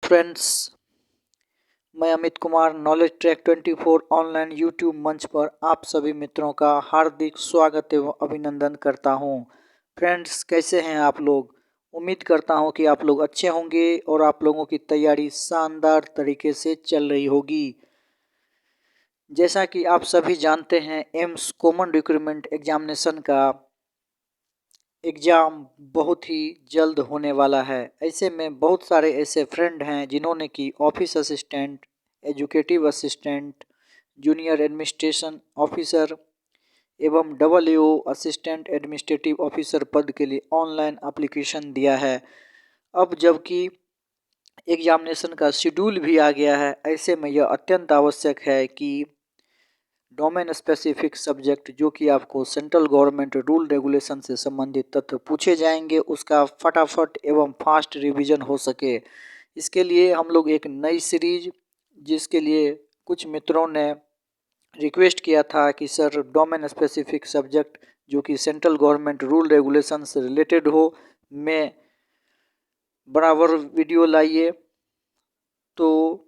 Friends, मैं Amit Kumar knowledge track 24 online YouTube मंच पर आप सभी मित्रों का हार्दिक स्वागत एवं अभिनंदन करता हूं। फ्रेंड्स, कैसे हैं आप लोग? उम्मीद करता हूं कि आप लोग अच्छे होंगे और आप लोगों की तैयारी शानदार तरीके से चल रही होगी। जैसा कि आप सभी जानते हैं, एम्स कॉमन रिक्रूटमेंट एग्जामिनेशन का एग्ज़ाम बहुत ही जल्द होने वाला है। ऐसे में बहुत सारे ऐसे फ्रेंड हैं जिन्होंने कि office assistant, educative assistant, junior administration officer एवं AAO असिस्टेंट एडमिनिस्ट्रेटिव ऑफिसर पद के लिए ऑनलाइन एप्लीकेशन दिया है। अब जबकि एग्जामिनेशन का शेड्यूल भी आ गया है, ऐसे में यह अत्यंत आवश्यक है कि डोमेन स्पेसिफिक सब्जेक्ट जो कि आपको सेंट्रल गवर्नमेंट रूल रेगुलेशन से संबंधित तथ्य पूछे जाएंगे, उसका फटाफट एवं फास्ट रिवीजन हो सके। इसके लिए हम लोग एक नई सीरीज, जिसके लिए कुछ मित्रों ने रिक्वेस्ट किया था कि सर डोमेन स्पेसिफिक सब्जेक्ट जो कि सेंट्रल गवर्नमेंट रूल रेगुलेशन से रिलेटेड हो, में बराबर वीडियो लाइए। तो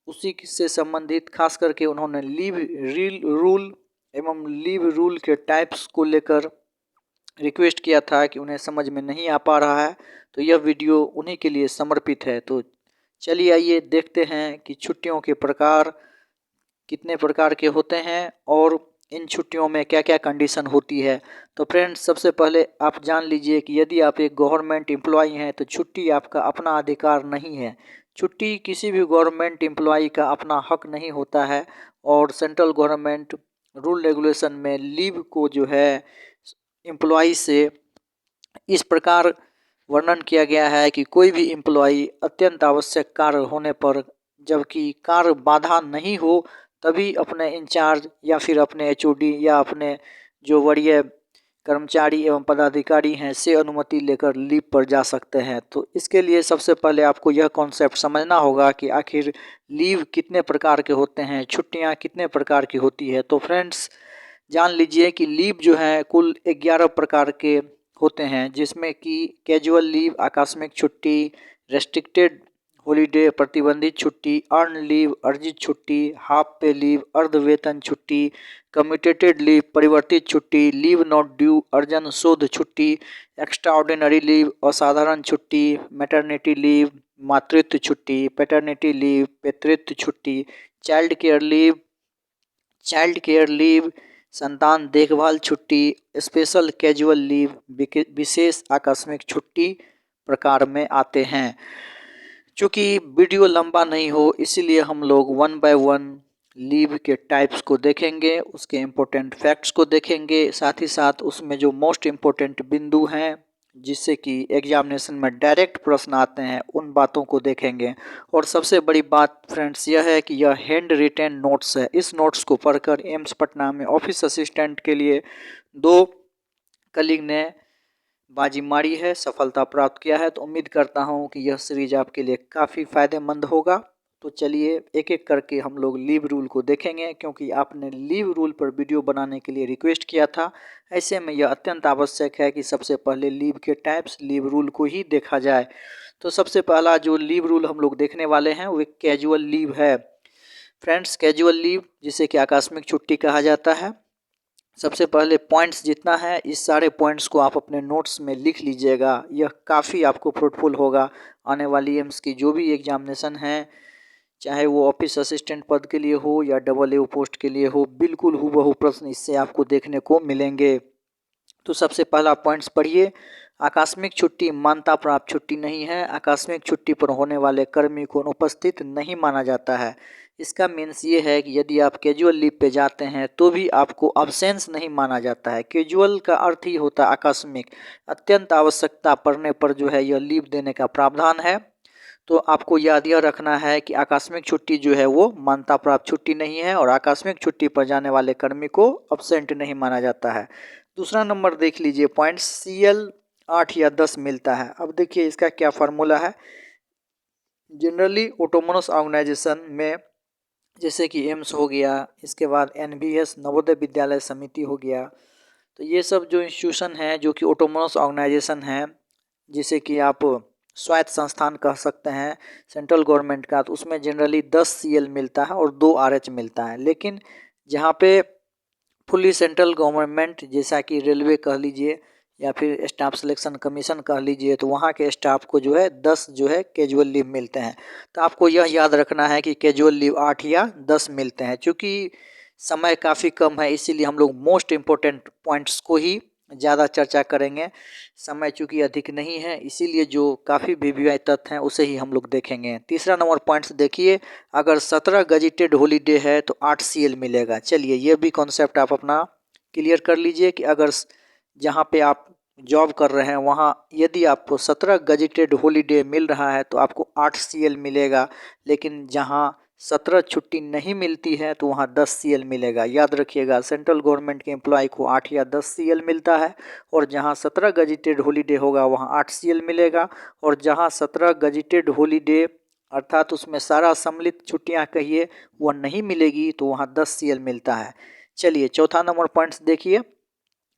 उसी से संबंधित खास करके उन्होंने लीव रूल एवं लीव रूल के टाइप्स को लेकर रिक्वेस्ट किया था कि उन्हें समझ में नहीं आ पा रहा है, तो यह वीडियो उन्हीं के लिए समर्पित है। तो चलिए आइए देखते हैं कि छुट्टियों के प्रकार कितने प्रकार के होते हैं और इन छुट्टियों में क्या क्या कंडीशन होती है। तो फ्रेंड्स, सबसे पहले आप जान लीजिए कि यदि आप एक गवर्नमेंट एम्प्लॉई हैं तो छुट्टी आपका अपना अधिकार नहीं है। छुट्टी किसी भी गवर्नमेंट एम्प्लॉई का अपना हक नहीं होता है और सेंट्रल गवर्नमेंट रूल रेगुलेशन में लीव को जो है एम्प्लॉई से इस प्रकार वर्णन किया गया है कि कोई भी एम्प्लॉई अत्यंत आवश्यक कार्य होने पर, जबकि कार्य बाधा नहीं हो, तभी अपने इंचार्ज या फिर अपने HOD या अपने जो वरीय कर्मचारी एवं पदाधिकारी हैं से अनुमति लेकर लीव पर जा सकते हैं। तो इसके लिए सबसे पहले आपको यह कॉन्सेप्ट समझना होगा कि आखिर लीव कितने प्रकार के होते हैं, छुट्टियां कितने प्रकार की होती है। तो फ्रेंड्स, जान लीजिए कि लीव जो है कुल 11 प्रकार के होते हैं, जिसमें कि कैजुअल लीव, आकस्मिक छुट्टी, रेस्ट्रिक्टेड हॉलीडे, प्रतिबंधित छुट्टी, अर्न लीव, अर्जित छुट्टी, हाफ पे लीव, अर्ध वेतन छुट्टी, कम्यूटेटेड लीव, परिवर्तित छुट्टी, लीव नॉट ड्यू, अर्जन शोध छुट्टी, एक्स्ट्रा ऑर्डिनरी लीव, असाधारण छुट्टी, मैटरनिटी लीव, मातृत्व छुट्टी, पैटर्निटी लीव, पितृत्व छुट्टी, चाइल्ड केयर लीव, संतान देखभाल छुट्टी, स्पेशल कैजुअल लीव, विशेष आकस्मिक छुट्टी प्रकार में आते हैं। चूँकि वीडियो लंबा नहीं हो, इसीलिए हम लोग 1 बाय 1 लीव के टाइप्स को देखेंगे, उसके इम्पोर्टेंट फैक्ट्स को देखेंगे, साथ ही साथ उसमें जो मोस्ट इम्पोर्टेंट बिंदु हैं जिससे कि एग्जामिनेशन में डायरेक्ट प्रश्न आते हैं, उन बातों को देखेंगे। और सबसे बड़ी बात फ्रेंड्स यह है कि यह हैंड रिटेन नोट्स है। इस नोट्स को पढ़कर एम्स पटना में ऑफिस असिस्टेंट के लिए 2 कलीग ने बाजी मारी है, सफलता प्राप्त किया है। तो उम्मीद करता हूं कि यह सीरीज आपके लिए काफ़ी फ़ायदेमंद होगा। तो चलिए एक एक करके हम लोग लीव रूल को देखेंगे, क्योंकि आपने लीव रूल पर वीडियो बनाने के लिए रिक्वेस्ट किया था। ऐसे में यह अत्यंत आवश्यक है कि सबसे पहले लीव के टाइप्स, लीव रूल को ही देखा जाए। तो सबसे पहला जो लीव रूल हम लोग देखने वाले हैं वो कैजुअल लीव है। फ्रेंड्स, कैजुअल लीव जिसे कि आकस्मिक छुट्टी कहा जाता है। सबसे पहले पॉइंट्स जितना है, इस सारे पॉइंट्स को आप अपने नोट्स में लिख लीजिएगा। यह काफ़ी आपको फ्रूटफुल होगा। आने वाली एम्स की जो भी एग्जामिनेशन है, चाहे वो ऑफिस असिस्टेंट पद के लिए हो या AAO पोस्ट के लिए हो, बिल्कुल हूबहू प्रश्न इससे आपको देखने को मिलेंगे। तो सबसे पहला पॉइंट्स पढ़िए। आकस्मिक छुट्टी मान्यता प्राप्त छुट्टी नहीं है। आकस्मिक छुट्टी पर होने वाले कर्मी को अनुपस्थित नहीं माना जाता है। इसका मीन्स ये है कि यदि आप कैजुअल लीव पे जाते हैं तो भी आपको अब्सेंस नहीं माना जाता है। कैजुअल का अर्थ ही होता है आकस्मिक। अत्यंत आवश्यकता पड़ने पर जो है यह लीव देने का प्रावधान है। तो आपको याद यह रखना है कि आकस्मिक छुट्टी जो है वो मान्यता प्राप्त छुट्टी नहीं है और आकस्मिक छुट्टी पर जाने वाले कर्मी को अब्सेंट नहीं माना जाता है। दूसरा नंबर देख लीजिए, पॉइंट CL 8 या 10 मिलता है। अब देखिए इसका क्या फार्मूला है। जनरली ऑटोनोमस ऑर्गेनाइजेशन में, जैसे कि एम्स हो गया, इसके बाद NVS नवोदय विद्यालय समिति हो गया, तो ये सब जो इंस्टीट्यूशन हैं जो कि ऑटोनोमस ऑर्गेनाइजेशन हैं, जिसे कि आप स्वायत्त संस्थान कह सकते हैं सेंट्रल गवर्नमेंट का, तो उसमें जनरली 10 CL मिलता है और 2 RH मिलता है। लेकिन जहाँ पे फुली सेंट्रल गवर्नमेंट जैसा कि रेलवे कह लीजिए या फिर स्टाफ सिलेक्शन कमीशन कह लीजिए, तो वहाँ के स्टाफ को जो है 10 जो है कैजुअल लीव मिलते हैं। तो आपको यह याद रखना है कि कैजुअल लीव 8 या 10 मिलते हैं। चूँकि समय काफ़ी कम है, इसीलिए हम लोग मोस्ट इम्पोर्टेंट पॉइंट्स को ही ज़्यादा चर्चा करेंगे। समय चूँकि अधिक नहीं है, इसीलिए जो काफ़ी वीवीआई तथ्य हैं उसे ही हम लोग देखेंगे। तीसरा नंबर पॉइंट्स देखिए, अगर 17 गजिटेड हॉलीडे है तो 8 CL मिलेगा। चलिए ये भी कॉन्सेप्ट आप अपना क्लियर कर लीजिए कि अगर जहाँ पे आप जॉब कर रहे हैं वहाँ यदि आपको 17 गजिटेड हॉलीडे मिल रहा है तो आपको 8 CL मिलेगा। लेकिन जहाँ 17 छुट्टी नहीं मिलती है तो वहाँ 10 CL मिलेगा। याद रखिएगा, सेंट्रल गवर्नमेंट के एम्प्लॉय को 8 या 10 CL मिलता है, और जहाँ 17 गजिटेड हॉलीडे होगा वहाँ 8 CL मिलेगा, और जहाँ 17 गजिटेड हॉलीडे अर्थात उसमें सारा सम्मिलित छुट्टियाँ कहिए वह नहीं मिलेगी तो वहाँ 10 CL मिलता है। चलिए चौथा नंबर पॉइंट्स देखिए,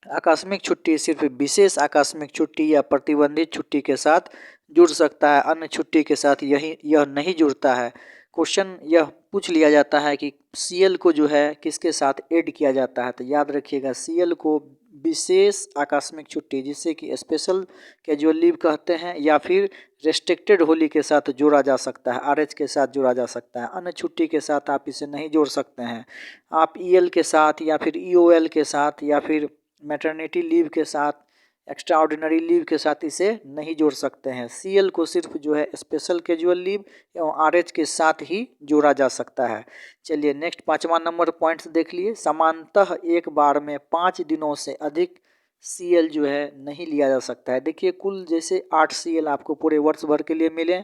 आकस्मिक छुट्टी सिर्फ विशेष आकस्मिक छुट्टी या प्रतिबंधित छुट्टी के साथ जुड़ सकता है, अन्य छुट्टी के साथ यह नहीं जुड़ता है। क्वेश्चन यह पूछ लिया जाता है कि CL को जो है किसके साथ ऐड किया जाता है, तो याद रखिएगा CL को विशेष आकस्मिक छुट्टी जिसे कि स्पेशल कैजुअल लीव कहते हैं या फिर रेस्ट्रिक्टेड होली के साथ जोड़ा जा सकता है, RH के साथ जोड़ा जा सकता है। अन्य छुट्टी के साथ आप इसे नहीं जोड़ सकते हैं। आप EL के साथ या फिर EOL के साथ या फिर मैटरनिटी लीव के साथ, एक्स्ट्रा ऑर्डिनरी लीव के साथ इसे नहीं जोड़ सकते हैं। CL को सिर्फ जो है स्पेशल कैजुअल लीव एवं RH के साथ ही जोड़ा जा सकता है। चलिए नेक्स्ट पाँचवा नंबर पॉइंट्स देख लिए, सामान्यतः एक बार में 5 दिनों से अधिक CL जो है नहीं लिया जा सकता है। देखिए कुल जैसे 8 CL आपको पूरे वर्ष भर के लिए मिले,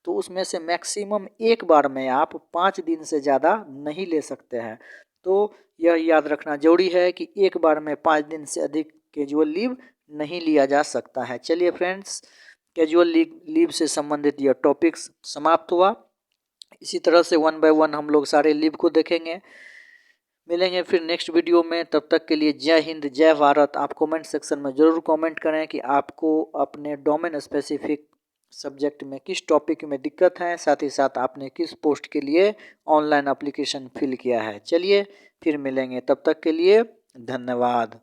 तो उसमें से मैक्सिमम एक बार में आप 5 दिन से ज़्यादा नहीं ले सकते हैं। तो यह याद रखना जरूरी है कि एक बार में 5 दिन से अधिक कैजुअल लीव नहीं लिया जा सकता है। चलिए फ्रेंड्स, कैजुअल लीव से संबंधित यह टॉपिक्स समाप्त हुआ। इसी तरह से 1 बाय 1 हम लोग सारे लीव को देखेंगे। मिलेंगे फिर नेक्स्ट वीडियो में, तब तक के लिए जय हिंद जय भारत। आप कमेंट सेक्शन में ज़रूर कमेंट करें कि आपको अपने डोमेन स्पेसिफिक सब्जेक्ट में किस टॉपिक में दिक्कत है, साथ ही साथ आपने किस पोस्ट के लिए ऑनलाइन एप्लीकेशन फिल किया है। चलिए फिर मिलेंगे, तब तक के लिए धन्यवाद।